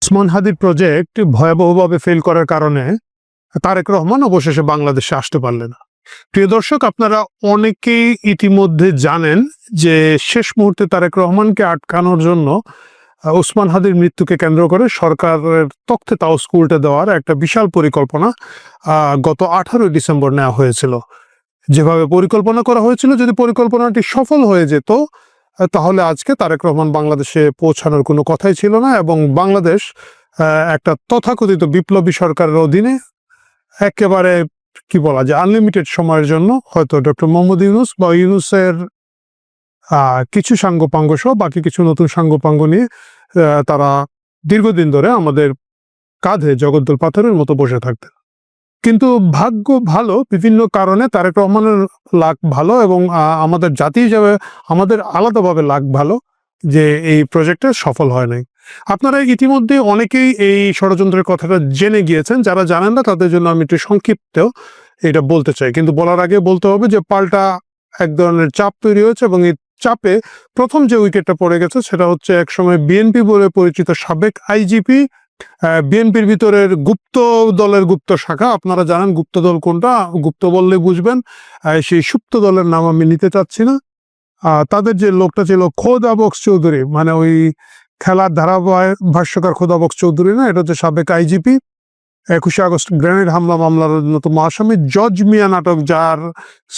ওসমান হাদির project ভয়াবহভাবে fail করার কারণে তারেক রহমান অবশেষে বাংলাদেশে আসতে পারলেন না। প্রিয় দর্শক, আপনারা অনেকেই ইতিমধ্যে জানেন যে শেষ মুহূর্তে তারেক রহমানকে আটকানোর জন্য ওসমান হাদির মৃত্যুকে কেন্দ্র করে সরকারের তখ্তে তাওস উল্টে দেওয়ার একটা বিশাল পরিকল্পনা গত 18 ডিসেম্বর নেওয়া হয়েছিল। যেভাবে পরিকল্পনা করা হয়েছিল, যদি পরিকল্পনাটি সফল হয়ে যেত তাহলে আজকে তারেক রহমান বাংলাদেশে পৌঁছানোর কোনো কথাই ছিল না এবং বাংলাদেশ একটা তথাকথিত বিপ্লবী সরকারের অধীনে একেবারে কি বলা যায় আনলিমিটেড সময়ের জন্য হয়তো ডক্টর মোহাম্মদ ইউনূস বা ইউনূসের কিছু সাঙ্গপাঙ্গ সহ বাকি কিছু নতুন সাঙ্গপাঙ্গ নিয়ে তারা দীর্ঘদিন ধরে আমাদের কাঁধে জগদ্দল পাথরের মতো বসে থাকতেন। কিন্তু ভাগ্য ভালো, বিভিন্ন কারণে তারেক রহমানের লাক ভালো এবং আমাদের জাতি হিসাবে আমাদের আলাদাভাবে লাক ভালো যে এই প্রজেক্টে সফল হয় নাই। আপনারা ইতিমধ্যে অনেকেই এই ষড়যন্ত্রের কথাটা জেনে গিয়েছেন, যারা জানেন না তাদের জন্য আমি একটু সংক্ষিপ্ত এটা বলতে চাই। কিন্তু বলার আগে বলতে হবে যে পাল্টা এক ধরনের চাপ তৈরি হয়েছে এবং এই চাপে প্রথম যে উইকেটটা পড়ে গেছে সেটা হচ্ছে একসময় বিএনপি বলে পরিচিত সাবেক আইজিপি, বিএনপির ভিতরের গুপ্ত দলের গুপ্ত শাখা। আপনারা জানেন গুপ্ত দল কোনটা, গুপ্ত বললে বুঝবেন, সেই সুপ্ত দলের নাম আমি নিতে চাচ্ছি না। তাদের যে লোকটা ছিল খোদা বক্স চৌধুরী, মানে ওই খেলার ধারাবাহিক ভাষ্যকার খোদা বক্স চৌধুরী না, এটা হচ্ছে সাবেক আইজিপি, 21শে আগস্ট গ্রেনেড হামলা মামলার অন্যতম আসামি, জজ মিয়া নাটক যার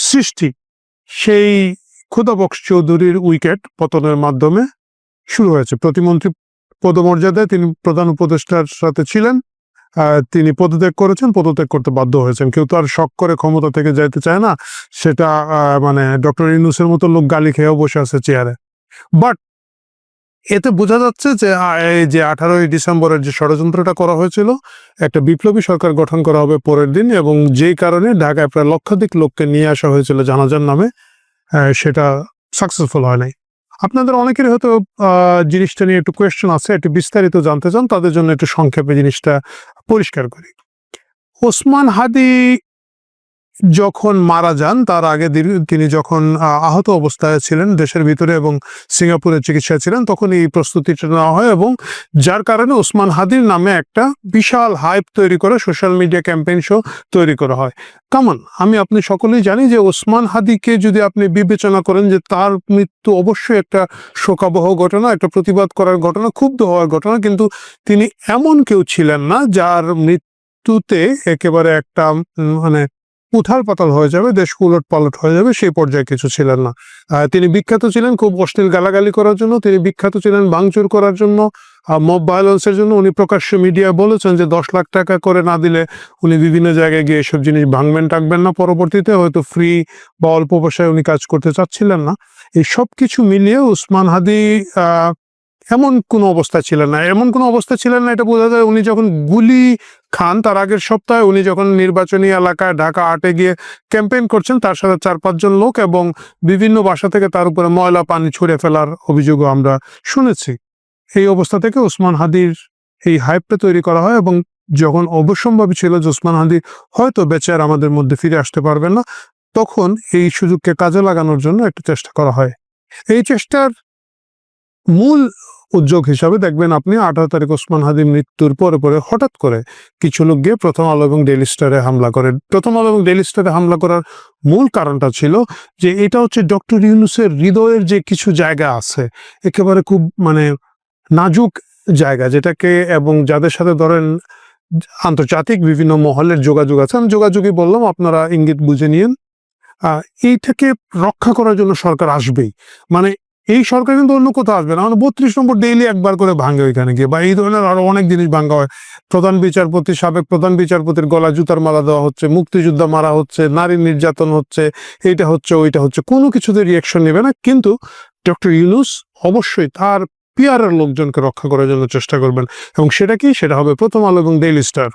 সৃষ্টি, সেই খোদা বক্স চৌধুরীর উইকেট পতনের মাধ্যমে শুরু হয়েছে। প্রতিমন্ত্রী পদমর্যাদায় তিনি প্রধান উপদেষ্টার সাথে ছিলেন, তিনি পদত্যাগ করেছেন, পদত্যাগ করতে বাধ্য হয়েছেন। কেউ তো আর শখ করে ক্ষমতা থেকে যাইতে চায় না, সেটা মানে ডক্টর ইউনূসের মতো লোক গালি খেয়েও বসে আছে চেয়ারে। বাট এতে বোঝা যাচ্ছে যে এই যে 18ই ডিসেম্বরের যে ষড়যন্ত্রটা করা হয়েছিল, একটা বিপ্লবী সরকার গঠন করা হবে পরের দিন, এবং যেই কারণে ঢাকায় প্রায় লক্ষাধিক লোককে নিয়ে আসা হয়েছিল জানাজার নামে, সেটা সাকসেসফুল হয় নাই। আপনাদের অনেকেরই হয়তো জিনিসটা নিয়ে একটু কোয়েশ্চেন আছে, একটু বিস্তারিত জানতে চান, তাদের জন্য একটু সংক্ষেপে জিনিসটা পরিষ্কার করি। ওসমান হাদি যখন মারা যান তার আগে তিনি যখন আহত অবস্থায় ছিলেন দেশের ভিতরে এবং সিঙ্গাপুরে চিকিৎসায় ছিলেন, তখন এই প্রস্তুতিটা নেওয়া হয় এবং যার কারণে ওসমান হাদির নামে একটা বিশাল হাইপ তৈরি করে সোশ্যাল মিডিয়া ক্যাম্পেইন শো তৈরি করা হয়। কেমন আমি আপনি সকলেই জানি যে ওসমান হাদিকে যদি আপনি বিবেচনা করেন যে তার মৃত্যু অবশ্যই একটা শোকাবহ ঘটনা, একটা প্রতিবাদ করার ঘটনা, ক্ষুব্ধ হওয়ার ঘটনা, কিন্তু তিনি এমন কেউ ছিলেন না যার মৃত্যুতে একেবারে একটা মানে উথাল পাতাল হয়ে যাবে, দেশ উলট পালট হয়ে যাবে, সেই পর্যায়ে কিছু ছিলেন না। তিনি বিখ্যাত ছিলেন খুব অশ্লীল গালাগালি করার জন্য, তিনি বিখ্যাত ছিলেন ভাঙচুর করার জন্য, মব ভায়োলেন্সের জন্য। উনি প্রকাশ্য মিডিয়া বলেছেন যে 10 লাখ টাকা করে না দিলে উনি বিভিন্ন জায়গায় গিয়ে এসব জিনিস ভাঙবেন টাকবেন না, পরবর্তীতে হয়তো ফ্রি বা অল্প পয়সায় উনি কাজ করতে চাচ্ছিলেন না। এই সব কিছু মিলিয়ে ওসমান হাদি এমন কোনো অবস্থা ছিলেন না, এটা বোঝা যায় উনি যখন গুলি খান তার আগের সপ্তাহে, উনি যখন নির্বাচনী এলাকায় ঢাকা 8-এ গিয়ে ক্যাম্পেইন করছেন, তার সাথে 4-5 জন লোক এবং বিভিন্ন বাসা থেকে তার উপরে ময়লা পানি ছুঁড়ে ফেলার অভিযোগও আমরা শুনেছি। এই অবস্থা থেকে ওসমান হাদির এই হাইপটা তৈরি করা হয় এবং যখন অবশ্যম্ভাবী ছিল যে ওসমান হাদি হয়তো বেঁচে আর আমাদের মধ্যে ফিরে আসতে পারবেন না, তখন এই সুযোগকে কাজে লাগানোর জন্য একটা চেষ্টা করা হয়। এই চেষ্টার মূল উদ্যোগ হিসাবে দেখবেন আপনি 18 তারিখ ওসমান হাদির মৃত্যুর পরে পরে হঠাৎ করে কিছু লোক গিয়ে প্রথম আলো এবং ডেইলি স্টারে হামলা করে। প্রথম আলো এবং ডেইলি স্টারে হামলা করার মূল কারণটা ছিল যে এটা হচ্ছে ডক্টর ইউনূসের হৃদয়ের যে কিছু জায়গা আছে, একেবারে খুব মানে নাজুক জায়গা, যেটাকে এবং যাদের সাথে ধরেন আন্তর্জাতিক বিভিন্ন মহলের যোগাযোগ আছে, আমি যোগাযোগই বললাম, আপনারা ইঙ্গিত বুঝে নিয়েন। এইটাকে রক্ষা করার জন্য সরকার আসবেই, মানে এই সরকার কিন্তু অন্য কোথাও আসবে না, মানে 32 নম্বর ডেইলি একবার করে ভাঙে ওইখানে গিয়ে, বা এই ধরনের আরো অনেক জিনিস ভাঙা হয়। সাবেক প্রধান বিচারপতির গলা জুতার মালা দেওয়া হচ্ছে, মুক্তিযোদ্ধা মারা হচ্ছে, নারী নির্যাতন হচ্ছে, এইটা হচ্ছে ওইটা হচ্ছে, কোনো কিছুতে রিয়াকশন নেবে না। কিন্তু ডক্টর ইউনূস অবশ্যই তার পিআরের লোকজনকে রক্ষা করার জন্য চেষ্টা করবেন, এবং সেটা হবে প্রথম আলো এবং ডেইলি স্টার।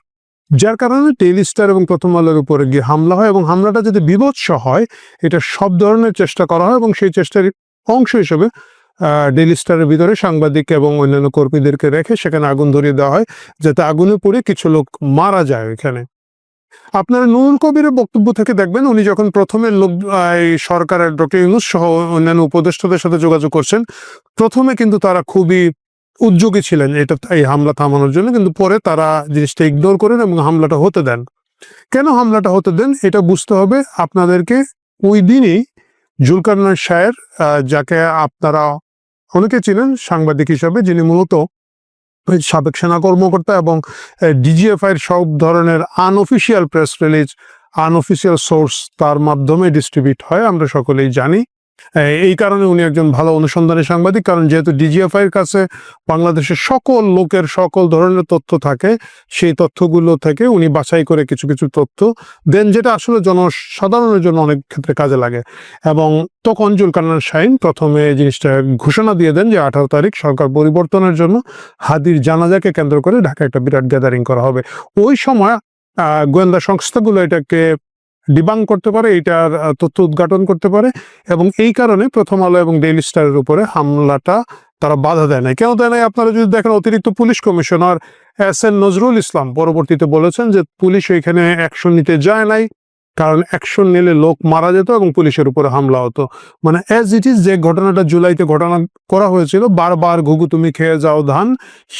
যার কারণে ডেইলি স্টার এবং প্রথম আলোর উপরে গিয়ে হামলা হয়, এবং হামলাটা যদি বিভৎস হয় এটা সব ধরনের চেষ্টা করা হয়, এবং সেই চেষ্টার অংশ হিসেবে ডেইলি স্টারের ভিতরে সাংবাদিক এবং অন্যান্য কর্মীদেরকে রেখে সেখানে আগুন ধরিয়ে দেওয়া হয়, যাতে আগুনে পড়ে কিছু লোক মারা যায় এখানে। আপনারা নুরুল কবিরের বক্তব্য থেকে দেখবেন উনি যখন প্রথমে সরকারের ডক্টর ইউনূস সহ অন্যান্য উপদেষ্টাদের সাথে যোগাযোগ করছেন, প্রথমে কিন্তু তারা খুবই উদ্যোগী ছিলেন এটা এই হামলা থামানোর জন্য, কিন্তু পরে তারা জিনিসটা ইগনোর করেন এবং হামলাটা হতে দেন। কেন হামলাটা হতে দেন এটা বুঝতে হবে আপনাদেরকে। ওই দিনই জুলকারনাইন শাহের, যাকে আপনারা অনেকে চিনেন সাংবাদিক হিসাবে, যিনি মূলত সাবেক সেনা কর্মকর্তা এবং ডিজিএফআই এর সব ধরনের unofficial press release, unofficial source তার মাধ্যমে ডিস্ট্রিবিউট হয়, আমরা সকলেই জানি। এই কারণে উনি একজন ভালো অনুসন্ধানী সাংবাদিক, কারণ যেহেতু ডিজিএফআই এর কাছে বাংলাদেশের সকল লোকের সকল ধরনের তথ্য থাকে, সেই তথ্যগুলো থেকে উনি বাছাই করে কিছু কিছু তথ্য দেন, যেটা আসলে জনসাধারণের জন্য অনেক ক্ষেত্রে কাজে লাগে। এবং তখন জুলকারনাইন শাহীন প্রথমে জিনিসটা ঘোষণা দিয়ে দেন যে 18 তারিখ সরকার পরিবর্তনের জন্য হাদির জানাজাকে কেন্দ্র করে ঢাকায় একটা বিরাট গ্যাদারিং করা হবে। ওই সময় গোয়েন্দা সংস্থাগুলো এটাকে ডিবাং করতে পারে, এটার তথ্য উদ্ঘাটন করতে পারে, এবং এই কারণে প্রথম আলো এবং ডেইলি স্টারের উপরে হামলাটা তারা বাধা দেয় নাই। কেন দেয় নাই? আপনারা যদি দেখেন, অতিরিক্ত police commissioner S N. Nazrul Islam পরবর্তীতে বলেছেন যে পুলিশ এখানে অ্যাকশন নিতে যায় নাই, কারণ অ্যাকশন নিলে লোক মারা যেত এবং পুলিশের উপরে হামলা হতো। মানে অ্যাজ ইট ইজ, যে ঘটনাটা জুলাইতে ঘটনা করা হয়েছিল, বারবার ঘুঘু তুমি খেয়ে যাও ধান,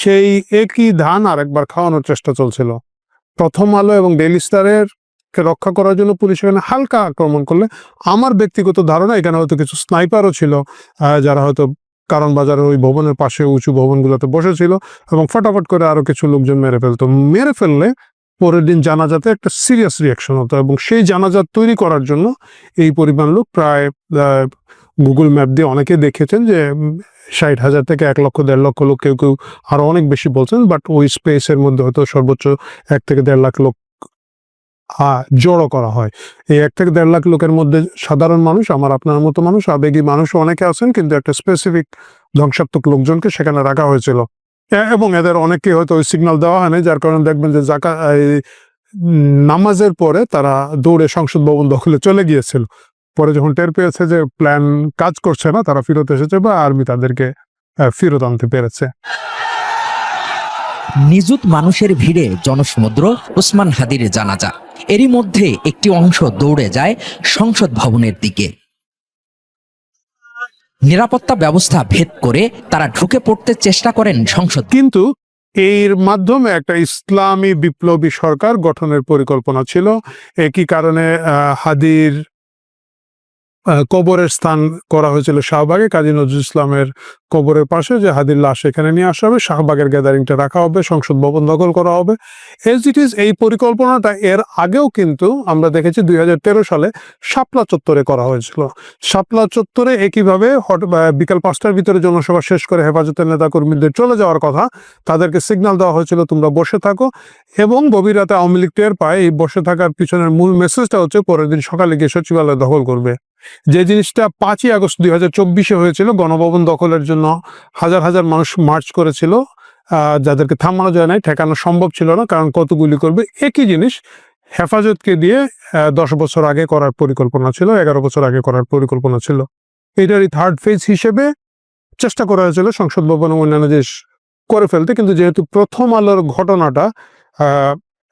সেই একই ধান আরেকবার খাওয়ানোর চেষ্টা চলছিল। প্রথম আলো এবং ডেইলি স্টারের কে রক্ষা করার জন্য পুলিশ এখানে হালকা আক্রমণ করলে, আমার ব্যক্তিগত ধারণা এখানে হয়তো কিছু স্নাইপারও ছিল, যারা হয়তো কারণ বাজারের ওই ভবনের পাশে উঁচু ভবনগুলোতে বসেছিল এবং ফটাফট করে আরো কিছু লোকজন মেরে ফেলতো। মেরে ফেললে পরের দিন জানাজাতে একটা সিরিয়াস রিয়াকশন হতো, এবং সেই জানাজা তৈরি করার জন্য এই পরিমাণ লোক, প্রায় গুগল ম্যাপ দিয়ে অনেকে দেখেছেন যে 60,000 থেকে 1 লক্ষ 1.5 লক্ষ লোক, কেউ কেউ আরো অনেক বেশি বলছেন, বাট ওই স্পেসের মধ্যে হয়তো সর্বোচ্চ 1 থেকে 1.5 লাখ লোক জড়ো করা হয়। এই 1 থেকে 1.5 লাখ লোকের মধ্যে সাধারণ মানুষ, আমার আপনার মতো মানুষ, আবেগী মানুষও অনেকে আছেন, কিন্তু একটা স্পেসিফিক ধ্বংসাত্মক লোকজনকে সেখানে রাখা হয়েছিল। এবং এদের অনেককে হয়তো ওই সিগন্যাল দেওয়া হয়নি, যার কারণে দেখবেন যে নামাজের পরে তারা দৌড়ে সংসদ ভবন দখলে চলে গিয়েছিল। পরে যখন টের পেয়েছে যে প্ল্যান কাজ করছে না, তারা ফেরত এসেছে বা আর্মি তাদেরকে ফেরত আনতে পেরেছে। নিযুত মানুষের ভিড়ে জনসমুদ্র ওসমান হাদির জানাজা। এরই মধ্যে একটি অংশ দৌড়ে যায় সংসদ ভবনের দিকে। নিরাপত্তা ব্যবস্থা ভেদ করে তারা ঢুকে পড়তে চেষ্টা করেন সংসদ, কিন্তু এর মাধ্যমে একটা ইসলামী বিপ্লবী সরকার গঠনের পরিকল্পনা ছিল। একই কারণে হাদির কবরের স্থান করা হয়েছিল শাহবাগে, কাজী নজরুল ইসলামের কবরের পাশে, যে হাদির লাশ এখানে নিয়ে আসা হবে, শাহবাগের গ্যাদারিংটা রাখা হবে, সংসদ ভবন দখল করা হবে। এজ ইট ইজ, এই পরিকল্পনাটা এর আগেও কিন্তু আমরা দেখেছি 2013 সালে শাপলা চত্বরে করা হয়েছিল। শাপলা চত্বরে একইভাবে বিকাল 5টার ভিতরে জনসভা শেষ করে হেফাজতের নেতাকর্মীদের চলে যাওয়ার কথা, তাদেরকে সিগন্যাল দেওয়া হয়েছিল তোমরা বসে থাকো, এবং গভীর রাতে আওয়ামী লীগ টের পায় এই বসে থাকার পিছনের মূল মেসেজটা হচ্ছে পরের দিন সকালে গিয়ে সচিবালয় দখল করবে। যে জিনিসটা 5ই আগস্ট 2024 হয়েছিল, গণভবন দখলের জন্য হাজার হাজার মানুষ মার্চ করেছিল, যাদেরকে থামানো যায় নাই, ঠেকানো সম্ভব ছিল না, কারণ কত গুলি করবে। একই জিনিস হেফাজতকে দিয়ে 10 বছর আগে করার পরিকল্পনা ছিল, 11 বছর আগে করার পরিকল্পনা ছিল। এটারই থার্ড ফেজ হিসেবে চেষ্টা করা হয়েছিল সংসদ ভবন এবং অন্যান্য জিনিস করে ফেলতে, কিন্তু যেহেতু প্রথম আলোর ঘটনাটা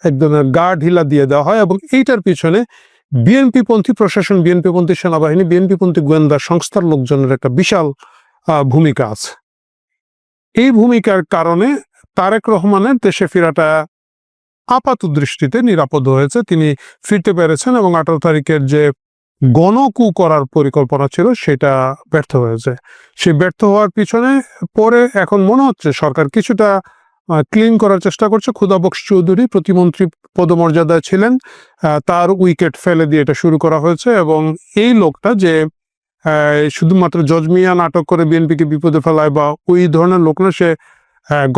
এক ধরনের গা ঢিলা দিয়ে দেওয়া হয়, এবং এইটার পিছনে বিএনপি পন্থী প্রশাসন, বিএনপি পন্থী সেনাবাহিনী, বিএনপি পন্থী গোয়েন্দা সংস্থার লোকজনের একটা বিশাল ভূমিকা আছে। এই ভূমিকার কারণে তারেক রহমানের দেশে ফেরাটা আপাত দৃষ্টিতে নিরাপদ হয়েছে, তিনি ফিরতে পেরেছেন, এবং 18 তারিখের যে গণকু করার পরিকল্পনা ছিল সেটা ব্যর্থ হয়েছে। সেই ব্যর্থ হওয়ার পিছনে পরে এখন মনে হচ্ছে সরকার কিছুটা ক্লিন করার চেষ্টা করছে। খুদাবক্স চৌধুরী প্রতিমন্ত্রী পদমর্যাদায় ছিলেন, তার উইকেট ফেলে দিয়ে এটা শুরু করা হয়েছে, এবং এই লোকটা যে শুধুমাত্র জজ মিয়া নাটক করে বিএনপিকে বিপদে ফেলায় বা ওই ধরনের লোক না, সে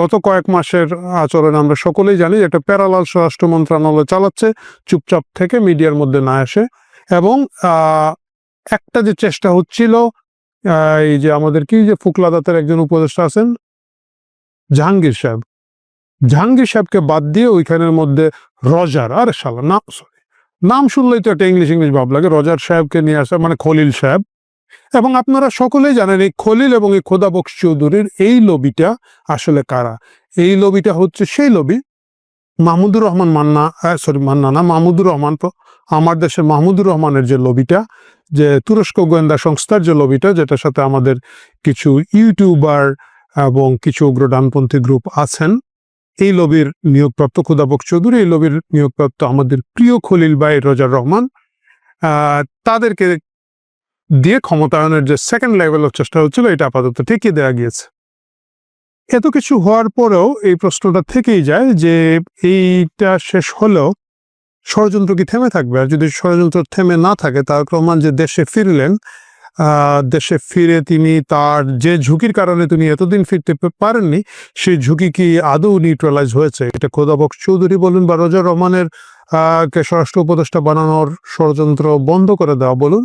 গত কয়েক মাসের আচরণ আমরা সকলেই জানি, একটা প্যারালাল স্বরাষ্ট্র মন্ত্রণালয় চালাচ্ছে, চুপচাপ থেকে মিডিয়ার মধ্যে না আসে। এবং একটা যে চেষ্টা হচ্ছিল, এই যে আমাদের কি যে ফুকলাদাতের একজন উপদেষ্টা আছেন জাহাঙ্গীর সাহেবকে বাদ দিয়ে ওইখানের মধ্যে রজার, আরে শালা নাম শুনলেই তো একটা ইংলিশ ভাব লাগে, রজার সাহেবকে নিয়ে আসা, মানে খলিল সাহেব। এবং আপনারা সকলেই জানেন এই খলিল এবং এই খোদাবক্স চৌধুরীর এই লবিটা আসলে কারা। এই লবিটা হচ্ছে সেই লবি মাহমুদুর রহমান মাহমুদুর রহমান, আমার দেশের মাহমুদুর রহমানের যে লবিটা, যে তুরস্ক গোয়েন্দা সংস্থার যে লবিটা, যেটার সাথে আমাদের কিছু ইউটিউবার এবং কিছু উগ্র ডানপন্থী গ্রুপ আছেন। এই লবির নিয়োগপ্রাপ্ত খুদাবক চৌধুরী, এই লবির নিয়োগপ্রাপ্ত আমাদের প্রিয় খলিল ভাই রোজার রহমান, তাদেরকে দিয়ে ক্ষমতায়নের যে সেকেন্ড লেভেলের চেষ্টা হচ্ছিল এটা আপাতত ঠেকিয়ে দেওয়া গিয়েছে। এত কিছু হওয়ার পরেও এই প্রশ্নটা থেকেই যায় যে এইটা শেষ হলেও ষড়যন্ত্র কি থেমে থাকবে? আর যদি ষড়যন্ত্র থেমে না থাকে, তারেক রহমান যে দেশে ফিরলেন, দেশে ফিরে তিনি তার যে ঝুঁকির কারণে তিনি এতদিন ফিরতে পারেননি, সেই ঝুঁকি কি আদৌ নিউট্রালাইজ হয়েছে? এটা খোদাবক চৌধুরী বলুন বা রোজার রহমানের কে স্বরাষ্ট্র উপদেষ্টা বানানোর ষড়যন্ত্র বন্ধ করে দেওয়া বলুন,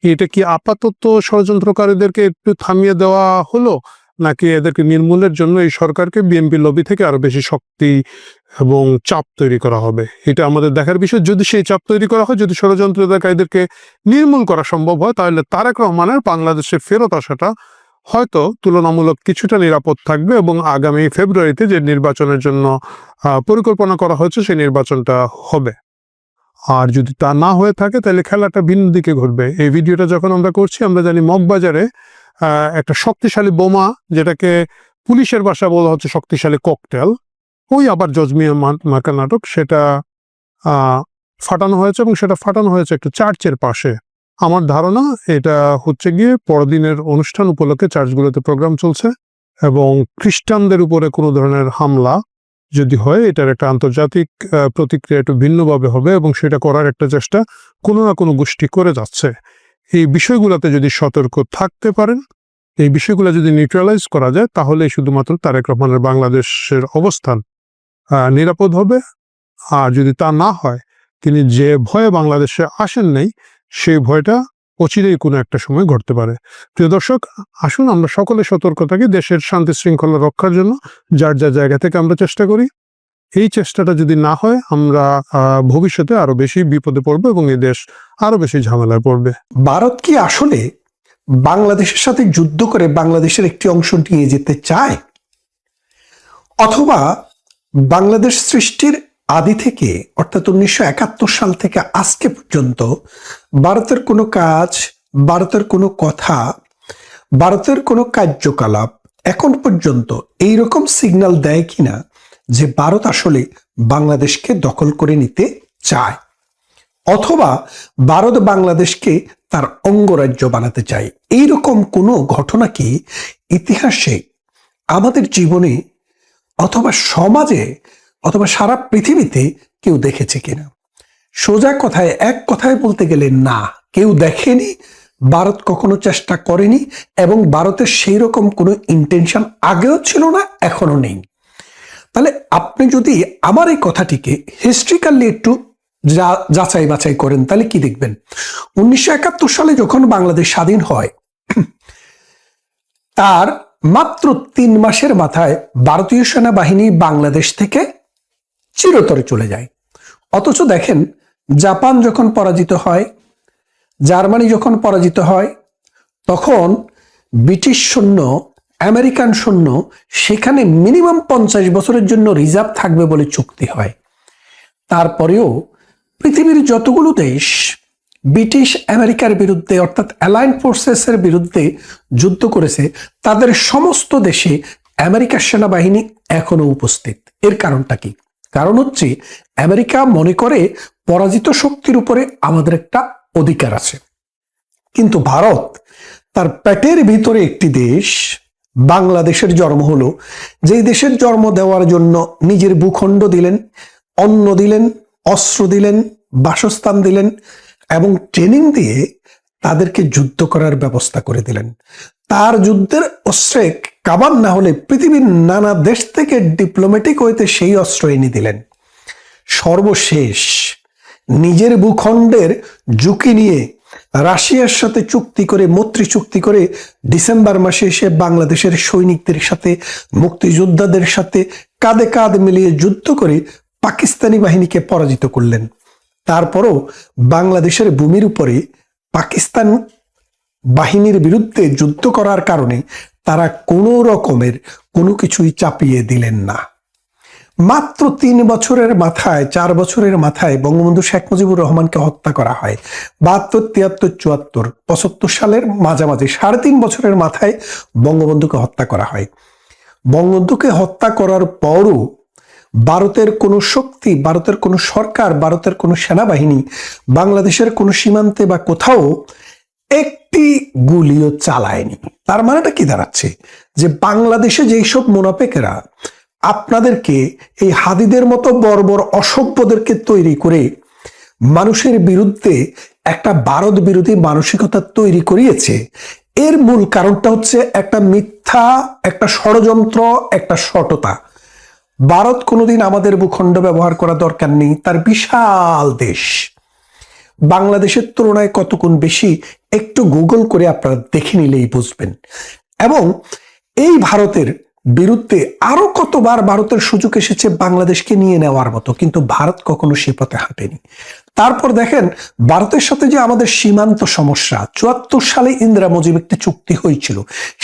এটা কি আপাতত ষড়যন্ত্রকারীদেরকে একটু থামিয়ে দেওয়া হলো, নাকি এদেরকে নির্মূলের জন্য এই সরকারকে বিএনপি লবি থেকে আরো বেশি শক্তি এবং চাপ তৈরি করা হবে? এটা আমাদের দেখার বিষয়। যদি সেই চাপ তৈরি করা হয়, যদি ষড়যন্ত্রকারীদেরকে নির্মূল করা সম্ভব হয়, তাহলে তারেক রহমানের বাংলাদেশে ফেরত আসাটা হয়তো তুলনামূলক কিছুটা নিরাপদ থাকবে এবং আগামী ফেব্রুয়ারিতে যে নির্বাচনের জন্য পরিকল্পনা করা হয়েছে সেই নির্বাচনটা হবে। আর যদি তা না হয়ে থাকে, তাহলে খেলাটা ভিন্ন দিকে ঘুরবে। এই ভিডিওটা যখন আমরা করছি, আমরা জানি মগবাজারে একটা শক্তিশালী বোমা, যেটাকে পুলিশের ভাষা বলা হচ্ছে শক্তিশালী ককটেল, ওই আবার জজমিয়া মার্কা নাটক, সেটা ফাটানো হয়েছে এবং সেটা ফাটানো হয়েছে একটা চার্চের পাশে। আমার ধারণা এটা হচ্ছে গিয়ে পরদিনের অনুষ্ঠান উপলক্ষে চার্চগুলোতে প্রোগ্রাম চলছে এবং খ্রিস্টানদের উপরে কোনো ধরনের হামলা যদি হয়, এটার একটা আন্তর্জাতিক প্রতিক্রিয়া একটু ভিন্নভাবে হবে এবং সেটা করার একটা চেষ্টা কোনো না কোনো গোষ্ঠী করে যাচ্ছে। এই বিষয়গুলোতে যদি সতর্ক থাকতে পারেন, এই বিষয়গুলো যদি নিউট্রালাইজ করা যায়, তাহলে শুধুমাত্র তারেক রহমানের বাংলাদেশের অবস্থান নিরাপদ হবে। আর যদি তা না হয়, তিনি যে ভয়ে বাংলাদেশে আসেন নাই, সেই ভয়টা অচিরেই কোনো একটা সময় ঘটতে পারে। প্রিয় দর্শক, আসুন আমরা সকলে সতর্ক থাকি, দেশের শান্তি শৃঙ্খলা রক্ষার জন্য যার যার জায়গা থেকে আমরা চেষ্টা করি। এই চেষ্টাটা যদি না হয়, আমরা ভবিষ্যতে আরো বেশি বিপদে পড়বো এবং এই দেশ আরো বেশি ঝামেলায় পড়বে। ভারত কি আসলে বাংলাদেশের সাথে যুদ্ধ করে বাংলাদেশের একটি অংশ নিয়ে যেতে চায়, অথবা বাংলাদেশ সৃষ্টির আদি থেকে অর্থাৎ 1971 সাল থেকে আজকে পর্যন্ত ভারতের কোনো কাজ, ভারতের কোনো কথা, ভারতের কোনো কার্যকলাপ এখন পর্যন্ত এইরকম সিগন্যাল দেয় কিনা যে ভারত আসলে বাংলাদেশকে দখল করে নিতে চায়, অথবা ভারত বাংলাদেশকে তার অঙ্গরাজ্য বানাতে চায়? এইরকম কোনো ঘটনা কি ইতিহাসে, আমাদের জীবনে, অথবা সমাজে, অথবা সারা পৃথিবীতে কেউ দেখেছে কিনা? সোজা কথায়, এক কথায় বলতে গেলে না, কেউ দেখেনি, ভারত কখনো চেষ্টা করেনি এবং ভারতের সেই রকম কোনো ইন্টেনশন আগেও ছিল না, এখনো নেই। তাহলে আপনি যদি আমার এই কথাটিকে হিস্ট্রিক্যালি একটু যাচাই বাছাই করেন, তাহলে কি দেখবেন? 1971 সালে যখন বাংলাদেশ স্বাধীন হয়, তার মাত্র 3 মাসের মাথায় ভারতীয় সেনাবাহিনী বাংলাদেশ থেকে চিরতরে চলে যায়। অথচ দেখেন, জাপান যখন পরাজিত হয়, জার্মানি যখন পরাজিত হয়, তখন ব্রিটিশ সৈন্য, আমেরিকান সৈন্য সেখানে মিনিমাম 50 বছরের জন্য রিজার্ভ থাকবে বলে চুক্তি হয়। তারপরেও পৃথিবীর যতগুলো দেশ ব্রিটিশ আমেরিকার বিরুদ্ধে অর্থাৎ অ্যালায়েন্ড ফোর্সেসের বিরুদ্ধে যুদ্ধ করেছে, তাদের সমস্ত দেশে আমেরিকার সেনাবাহিনী এখনো উপস্থিত। এর কারণটা কি? কারণ হচ্ছে আমেরিকা মনে করে পরাজিত শক্তির উপরে আমাদের একটা অধিকার আছে। কিন্তু ভারত তার পেটের ভিতরে একটি দেশ, বাংলাদেশের জন্ম হলো, যেই দেশের জন্ম দেওয়ার জন্য নিজের ভূখণ্ড দিলেন, অন্ন দিলেন, অস্ত্র দিলেন, বাসস্থান দিলেন এবং ট্রেনিং দিয়ে তাদেরকে যুদ্ধ করার ব্যবস্থা করে দিলেন। তার যুদ্ধের অস্ত্রে কামান না হলে পৃথিবীর নানা দেশ থেকে ডিপ্লোম্যাটিক হইতে সেই অস্ত্র এনে দিলেন। সর্বশেষ নিজের ভূখণ্ডের ঝুঁকি নিয়ে রাশিয়ার সাথে চুক্তি করে, মৈত্রী চুক্তি করে ডিসেম্বর মাসে এসে বাংলাদেশের সৈনিকদের সাথে, মুক্তিযোদ্ধাদের সাথে কাঁধে কাঁধ মিলিয়ে যুদ্ধ করে পাকিস্তানি বাহিনীকে পরাজিত করলেন। তারপরও বাংলাদেশের ভূমির উপরে পাকিস্তান বাহিনীর বিরুদ্ধে যুদ্ধ করার কারণে তারা কোনো রকমের কোনো কিছুই চাপিয়ে দিলেন না। মাত্র 3 বছরের মাথায়, 4 বছরের মাথায় বঙ্গবন্ধু শেখ মুজিবুর রহমানকে হত্যা করা হয়। 72, 73, 74, 75 সালের মাঝামাঝি 3.5 বছরের মাথায় বঙ্গবন্ধুকে হত্যা করা হয়। বঙ্গবন্ধুকে হত্যা করার পরও ভারতের কোনো শক্তি, ভারতের কোনো সরকার, ভারতের কোনো সেনাবাহিনী বাংলাদেশের কোনো সীমান্তে বা কোথাও একটি গুলিও চালায়নি। তার মানেটা কি দাঁড়াচ্ছে? যে বাংলাদেশে যেই সব মুনাফেকেরা আপনাদেরকে, এই হাদিদের মতো বর্বর অসভ্যদেরকে তৈরি করে মানুষের বিরুদ্ধে একটা ভারত বিরোধী মানসিকতা তৈরি করিয়েছে, এর মূল কারণটা হচ্ছে একটা মিথ্যা, একটা ষড়যন্ত্র, একটা সততা। ভারত কোনোদিন আমাদের ভূখণ্ড ব্যবহার করা দরকার নেই, তার বিশাল দেশ। বাংলাদেশের তুলনায় কত গুণ বেশি একটু গুগল করে আপনারা দেখে নিলেই বুঝবেন। এবং এই ভারতের বিরুদ্ধে আরো কতবার ভারতের সুযোগ এসেছে বাংলাদেশকে নিয়ে নেওয়ার মতো, কিন্তু ভারত কখনো সে পথে হাঁটেনি। তারপর দেখেন ভারতের সাথে যে আমাদের সীমান্ত সমস্যা, ৭৪ সালে ইন্দিরা মুজিব একটি চুক্তি হয়েছিল,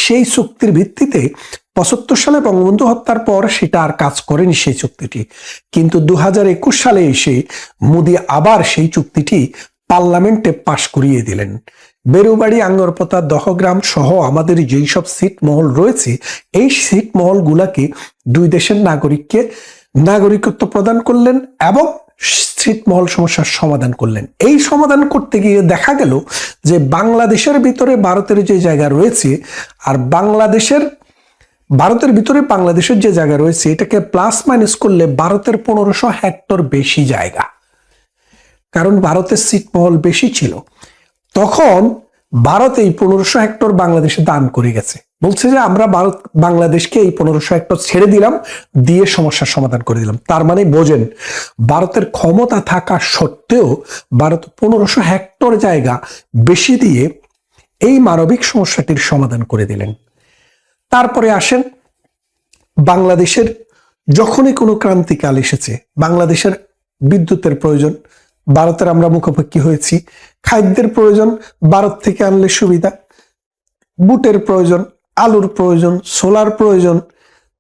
সেই চুক্তির ভিত্তিতে ৭৫ সালে বঙ্গবন্ধু হত্যার পর সেটা আর কাজ করেনি সেই চুক্তিটি। কিন্তু ২০২১ সালে এসে মোদি আবার সেই চুক্তিটি পার্লামেন্টে পাশ করিয়ে দিলেন। বেরুবাড়ি, আঙ্গরপোতা, দহগ্রাম সহ আমাদের যেই সব ছিটমহল রয়েছে, এই ছিটমহল গুলাকে দুই দেশের নাগরিককে নাগরিকত্ব প্রদান করলেন এবং ছিটমহল সমস্যার সমাধান করলেন। এই সমাধান করতে গিয়ে দেখা গেল যে বাংলাদেশের ভিতরে ভারতের যে জায়গা রয়েছে আর ভারতের ভিতরে বাংলাদেশের যে জায়গা রয়েছে, এটাকে প্লাস মাইনাস করলে ভারতের ১৫০০ হেক্টর বেশি জায়গা, কারণ ভারতের ছিটমহল বেশি ছিল। তখন ভারত এই ১৫০০ হেক্টর বাংলাদেশে দান করে গেছে, বলছে যে আমরা বাংলাদেশকে এই ১৫০০ হেক্টর ছেড়ে দিলাম, দিয়ে সমস্যার সমাধান করে দিলাম। তার মানে বোঝেন, ভারতের ক্ষমতা থাকা সত্ত্বেও ভারত ১৫০০ হেক্টর জায়গা বেশি দিয়ে এই মানবিক সমস্যাটির সমাধান করে দিলেন। তারপরে আসেন বাংলাদেশের যখনই কোনো ক্রান্তিকাল এসেছে, বাংলাদেশের বিদ্যুতের প্রয়োজন, ভারতের আমরা মুখোমুখি হয়েছি। খাদ্যের প্রয়োজন, ভারত থেকে আনলে সুবিধা। বুটের প্রয়োজন, আলুর প্রয়োজন, সোলার প্রয়োজন,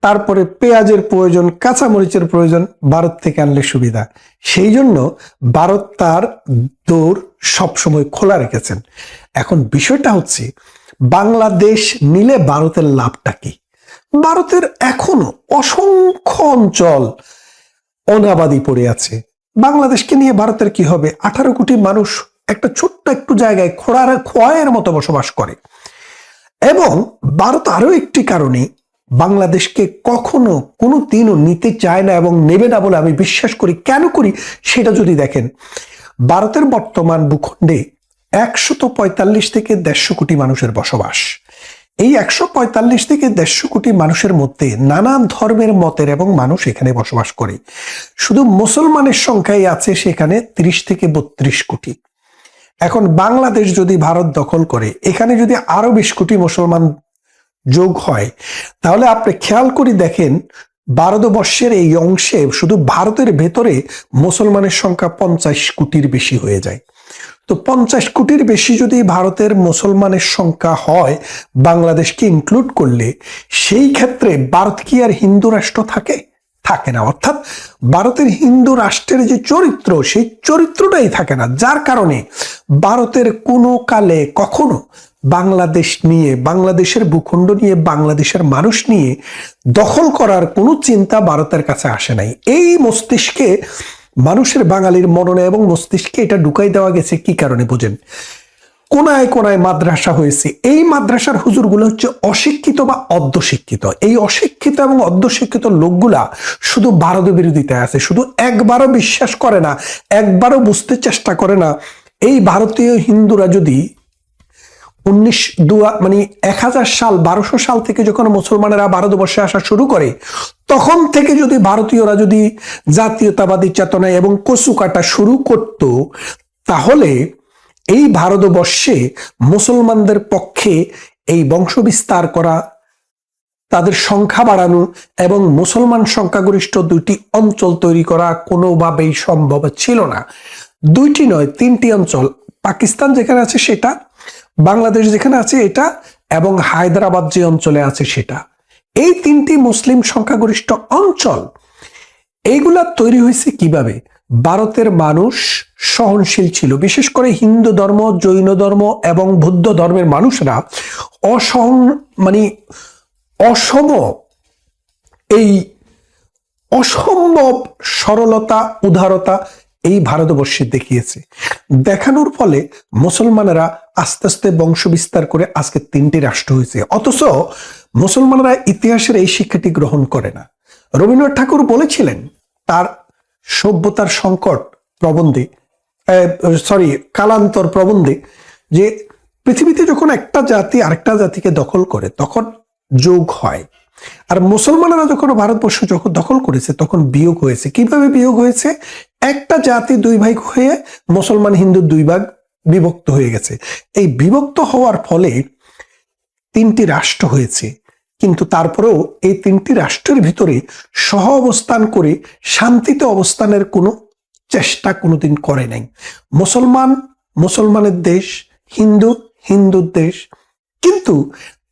তারপরে পেঁয়াজের প্রয়োজন, কাঁচামরিচের প্রয়োজন, ভারত থেকে আনলে সুবিধা। সেই জন্য ভারত তার দৌড় সবসময় খোলা রেখেছেন। এখন বিষয়টা হচ্ছে, বাংলাদেশ নিলে ভারতের লাভটা কি? ভারতের এখনো অসংখ্য অঞ্চল অনাবাদি পড়ে আছে। বাংলাদেশকে নিয়ে ভারতের কি হবে? 18 কোটি মানুষ একটা ছোট্ট একটু জায়গায় খোয়াইয়ের মতো বসবাস করে। এবং ভারত আরো একটি কারণে বাংলাদেশকে কখনো কোনো দিনও নিতে চায় না এবং নেবে না বলে আমি বিশ্বাস করি। কেন করি সেটা যদি দেখেন, ভারতের বর্তমান ভূখণ্ডে ১৪৫ থেকে ১৫০ কোটি মানুষের বসবাস। এই ১৪৫ থেকে ১৫০ কোটি মানুষের মধ্যে নানান ধর্মের মতের এবং মানুষ এখানে বসবাস করে। শুধু মুসলমানের সংখ্যাই আছে সেখানে ৩০ থেকে ৩২ কোটি। এখন বাংলাদেশ যদি ভারত দখল করে, এখানে যদি আরো ২০ কোটি মুসলমান যোগ হয়, তাহলে আপনি খেয়াল করে দেখেন ভারতবর্ষের এই অংশে শুধু ভারতের ভেতরে মুসলমানের সংখ্যা ৫০ কোটির বেশি হয়ে যায়। তো ৫০ কোটির বেশি যদি ভারতের মুসলমানের সংখ্যা হয় বাংলাদেশকে ইনক্লুড করলে, সেই ক্ষেত্রে ভারত কি আর হিন্দু রাষ্ট্র থাকে না। অর্থাৎ ভারতের হিন্দু রাষ্ট্রের যে চরিত্র, সেই চরিত্রটাই থাকে না। যার কারণে ভারতের কোনো কালে কখনো বাংলাদেশ নিয়ে, বাংলাদেশের ভূখণ্ড নিয়ে, বাংলাদেশের মানুষ নিয়ে দখল করার কোনো চিন্তা ভারতের কাছে আসে নাই। এই মস্তিষ্কে মানুষের, বাঙালির মননে এবং মস্তিষ্কে এটা ঢুকাই দেওয়া গেছে কি কারণে বোঝেন? কোনায় কোনায় মাদ্রাসা হয়েছে। এই মাদ্রাসার হুজুরগুলো হচ্ছে অশিক্ষিত বা অর্ধশিক্ষিত। এই অশিক্ষিত এবং অর্ধশিক্ষিত লোকগুলা শুধু ভারত বিরোধিতায় আছে, শুধু একবারও বিশ্বাস করে না, একবারও বুঝতে চেষ্টা করে না এই ভারতীয় হিন্দুরা যদি ১০০০ সাল ১২০০ সাল থেকে যখন মুসলমানেরা ভারতবর্ষে আসা শুরু করে, তখন থেকে যদি ভারতীয়রা যদি জাতীয়তাবাদী চেতনা এবং কচু কাটা শুরু করত, তাহলে এই ভারতবর্ষে মুসলমানদের পক্ষে এই বংশবিস্তার করা, তাদের সংখ্যা বাড়ানো এবং মুসলমান সংখ্যাগরিষ্ঠ দুইটি অঞ্চল তৈরি করা কোনোভাবেই সম্ভব ছিল না। দুইটি নয়, ৩টি অঞ্চল, পাকিস্তান যেখানে আছে সেটা, বাংলাদেশ যেখানে আছে এটা, এবং হায়দ্রাবাদ যে অঞ্চলে আছে সেটা। এই ৩টি মুসলিম সংখ্যাগরিষ্ঠ অঞ্চল, এইগুলা তৈরি হয়েছে কিভাবে? ভারতের মানুষ সহনশীল ছিল, বিশেষ করে হিন্দু ধর্ম, জৈন ধর্ম এবং বৌদ্ধ ধর্মের মানুষরা অসম এই অসম্ভব সরলতা উদারতা এই ভারতবর্ষে দেখিয়েছে। দেখানোর ফলে মুসলমানেরা আস্তে আস্তে বংশ বিস্তার করে আজকে 3টি রাষ্ট্র হয়েছে। অথচ মুসলমানরা ইতিহাসের এই শিক্ষাটি গ্রহণ করে না। রবীন্দ্রনাথ ঠাকুর বলেছিলেন তার সভ্যতার সংকট প্রবন্ধে, কালান্তর প্রবন্ধে, যে পৃথিবীতে যখন একটা জাতি আরেকটা জাতিকে দখল করে তখন যোগ হয়, আর মুসলমানেরা যখন ভারতবর্ষ যখন দখল করেছে তখন বিয়োগ হয়েছে। কিভাবে বিয়োগ হয়েছে? একটা জাতি 2 ভাগ হয়ে মুসলমান হিন্দু 2 ভাগ বিভক্ত হয়ে গেছে। এই বিভক্ত হওয়ার ফলে 3টি রাষ্ট্র হয়েছে, কিন্তু তারপরেও এই 3টি রাষ্ট্রের ভিতরে সহ অবস্থান করে শান্তিতে অবস্থানের কোনো চেষ্টা কোনোদিন করে নাই। মুসলমান মুসলমানের দেশ, হিন্দু হিন্দুর দেশ, কিন্তু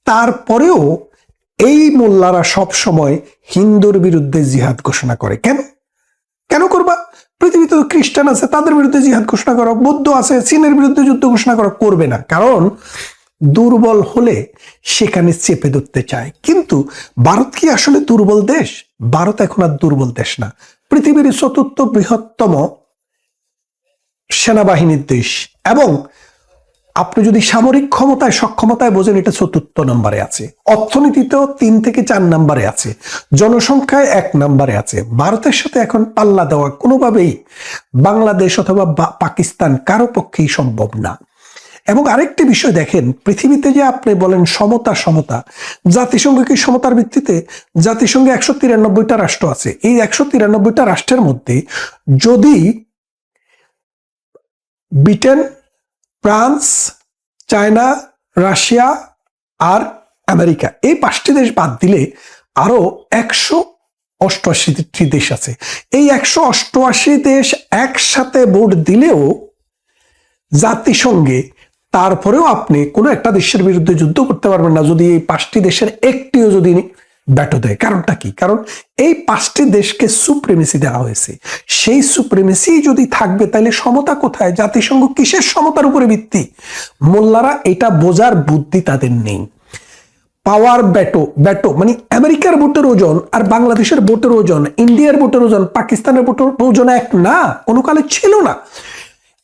তারপরেও এই মোল্লারা সব সময় হিন্দুর বিরুদ্ধে জিহাদ ঘোষণা করে। কেন কেন করবা? পৃথিবীতে তো খ্রিস্টান আছে, তাদের বিরুদ্ধে জিহাদ ঘোষণা করো, বৌদ্ধ আছে, চীনের বিরুদ্ধে যুদ্ধ ঘোষণা করো, করবে না। কারণ দুর্বল হলে সেখানে চেপে ধরতে চায়। কিন্তু ভারত কি আসলে দুর্বল দেশ? ভারত এখন আর দুর্বল দেশ না, পৃথিবীর 4র্থ বৃহত্তম সেনাবাহিনীর দেশ, এবং আপনি যদি সামরিক ক্ষমতায় সক্ষমতায় বোঝেন এটা 4র্থ নম্বরে আছে, অর্থনীতিতেও 3 থেকে 4 নম্বরে আছে, জনসংখ্যায় 1 নম্বরে আছে। ভারতের সাথে এখন পাল্লা দেওয়া কোনোভাবেই বাংলাদেশ অথবা পাকিস্তান কারো পক্ষেই সম্ভব না। এবং আরেকটি বিষয় দেখেন, পৃথিবীতে যে আপনি বলেন সমতা সমতা, জাতিসংঘ কি সমতার ভিত্তিতে? জাতিসংঘে 193টা রাষ্ট্র আছে। এই 193টা রাষ্ট্রের মধ্যে যদি ব্রিটেন, ফ্রান্স, চায়না, রাশিয়া আর আমেরিকা, এই 5টি দেশ বাদ দিলে আরো 188টি দেশ আছে। এই 188 দেশ একসাথে ভোট দিলেও জাতিসংঘে তারপরেও আপনি কোনো একটা দেশের বিরুদ্ধে যুদ্ধ করতে পারবেন না যদি এই 5টি দেশের একটিও যদি ব্যাটো দেয়। কারণটা কি? কারণ এই 5টি দেশকে সুপ্রিমেসি দেওয়া হয়েছে। সেই সুপ্রিমেসি যদি থাকবে তাহলে সমতা কোথায়? জাতিসংঘ কিসের সমতার উপরে ভিত্তি? মোল্লারা এটা বোঝার বুদ্ধি তাদের নেই। পাওয়ার ব্যাটো মানে আমেরিকার ভোটের ওজন আর বাংলাদেশের ভোটের ওজন, ইন্ডিয়ার ভোটের ওজন, পাকিস্তানের ভোটের ওজন এক না, কোনো কালে ছিল না।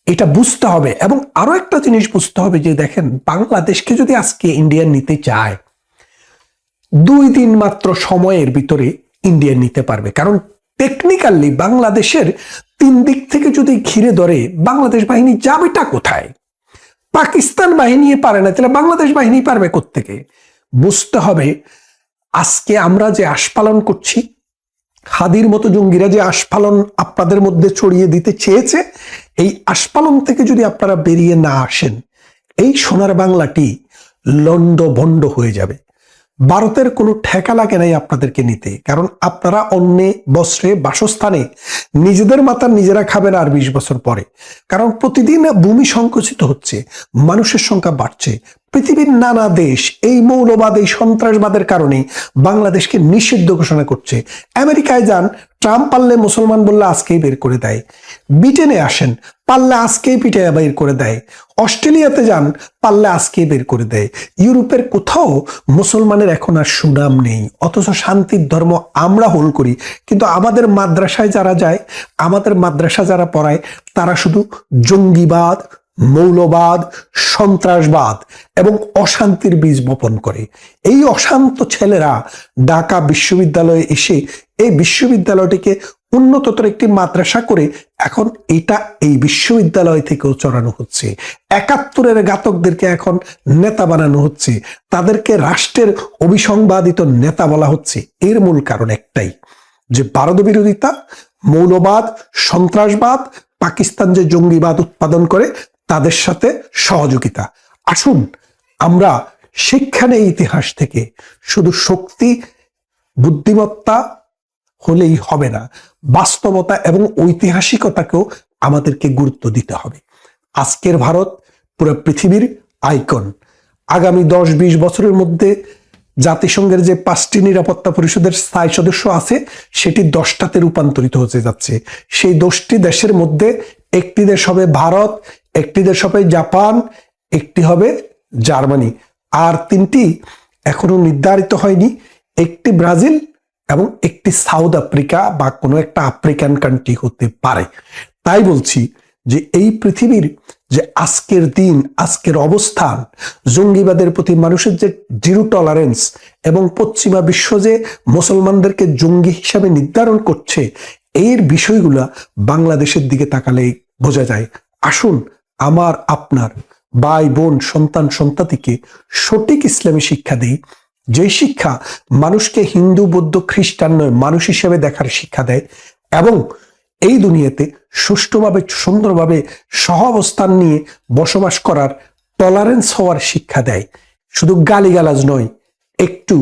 এটা বুঝতে হবে। এবং আরো একটা জিনিস বুঝতে হবে যে দেখেন, বাংলাদেশকে যদি আজকে ইন্ডিয়া নিতে চায় 2 দিন মাত্র সময়ের ভিতরে ইন্ডিয়া নিতে পারবে। কারণ টেকনিক্যালি বাংলাদেশের 3 দিক থেকে যদি ঘিরে ধরে, বাংলাদেশ বাহিনী যাবেটা কোথায়? পাকিস্তান বাহিনী পারে না, তাহলে বাংলাদেশ বাহিনী পারবে কোত্থেকে? বুঝতে হবে আজকে আমরা যে আস্ফালন করছি, হাদির মতো জঙ্গিরা যে আস্ফালন আপনাদের মধ্যে ছড়িয়ে দিতে চেয়েছে, এই আস্ফালন থেকে যদি আপনারা বেরিয়ে না আসেন, এই সোনার বাংলাটি লন্ডভন্ড হয়ে যাবে। ভারতের কোনো ঠেকা লাগে নাই আপনাদেরকে নিতে, কারণ আপনারা অন্যে বস্ত্রে বাসস্থানে নিজেদের মাথা নিজেরা খাবেন আর 20 বছর পরে। কারণ প্রতিদিন ভূমি সংকুচিত হচ্ছে, মানুষের সংখ্যা বাড়ছে। পৃথিবীর নানা দেশ এই মৌলবাদ, এই সন্ত্রাসবাদের কারণে বাংলাদেশকে নিষিদ্ধ ঘোষণা করছে। আমেরিকায় যান, ট্রাম্প পারলে মুসলমান বললে আজকেই বের করে দেয়। ব্রিটেনে আসেন, পারলে আজকেই পিঠে বের করে দেয়। অস্ট্রেলিয়াতে যান, পারলে আজকেই বের করে দেয়। ইউরোপের কোথাও মুসলমানের এখন আর সুনাম নেই, অথচ শান্তির ধর্ম আমরা হোল করি। কিন্তু আমাদের মাদ্রাসায় যারা যায়, আমাদের মাদ্রাসা যারা পড়ায়, তারা শুধু জঙ্গিবাদ, মৌলবাদ, সন্ত্রাসবাদ এবং অশান্তির বীজ বপন করে। এই অশান্ত ছেলেরা ঢাকা বিশ্ববিদ্যালয়ে এসে এই বিশ্ববিদ্যালয়টিকে উন্নততর একটি মাদ্রাসা করে এখন এটা এই বিশ্ববিদ্যালয় থেকেও চড়ানো হচ্ছে। 71-এর ঘাতকদেরকে এখন নেতা বানানো হচ্ছে, তাদেরকে রাষ্ট্রের অবিসংবাদিত নেতা বলা হচ্ছে। এর মূল কারণ একটাই, যে ভারত বিরোধিতা, মৌলবাদ, সন্ত্রাসবাদ, পাকিস্তান যে জঙ্গিবাদ উৎপাদন করে তাদের সাথে সহযোগিতা। আসুন আমরা শিক্ষা নেই ইতিহাস থেকে। শুধু শক্তি বুদ্ধিমত্তা হলেই হবে না, বাস্তবতা এবং ঐতিহাসিকতাকেও আমাদেরকে গুরুত্ব দিতে হবে। আজকের ভারত পুরো পৃথিবীর আইকন। আগামী 10-20 বছরের মধ্যে জাতিসংঘের যে 5টি নিরাপত্তা পরিষদের স্থায়ী সদস্য আছে, সেটি 10টাতে রূপান্তরিত হতে যাচ্ছে। সেই 10টি দেশের মধ্যে একটি দেশ হবে ভারত, একটি দেশ হবে জাপান, একটি হবে জার্মানি, আর 3টি এখনো নির্ধারিত হয়নি। একটি ব্রাজিল এবং একটি সাউথ আফ্রিকা বা কোনো একটা আফ্রিকান কান্ট্রি হতে পারে। তাই বলছি যে এই পৃথিবীর যে আজকের দিন, আজকের অবস্থান, জঙ্গিবাদের প্রতি মানুষের যে জিরো টলারেন্স এবং পশ্চিমা বিশ্ব যে মুসলমানদেরকে জঙ্গি হিসাবে নির্ধারণ করছে, এর বিষয়গুলা বাংলাদেশের দিকে তাকালেই বোঝা যায়। আসুন আমার আপনার ভাই বোন সন্তান সন্ততিকে সঠিক ইসলামী শিক্ষা দেই, যে শিক্ষা মানুষকে হিন্দু বৌদ্ধ খ্রিস্টান নয় মানুষ হিসেবে দেখার শিক্ষা দেয় এবং এই দুনিয়াতে সুষ্ঠুভাবে সুন্দরভাবে সহাবস্থান নিয়ে বসবাস করার টলারেন্স হওয়ার শিক্ষা দেয়। শুধু গালিগালাজ নয়, একটু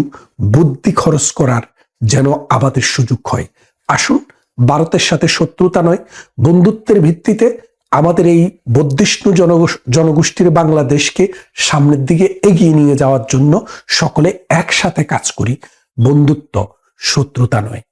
বুদ্ধি খরচ করার যেন আমাদের সুযোগ হয়। আসুন ভারতের সাথে শত্রুতা নয়, বন্ধুত্বের ভিত্তিতে আমাদের এই বর্ধিষ্ণু জনগোষ্ঠীর বাংলাদেশকে সামনের দিকে এগিয়ে নিয়ে যাওয়ার জন্য সকলে একসাথে কাজ করি। বন্ধুত্ব, শত্রুতা নয়।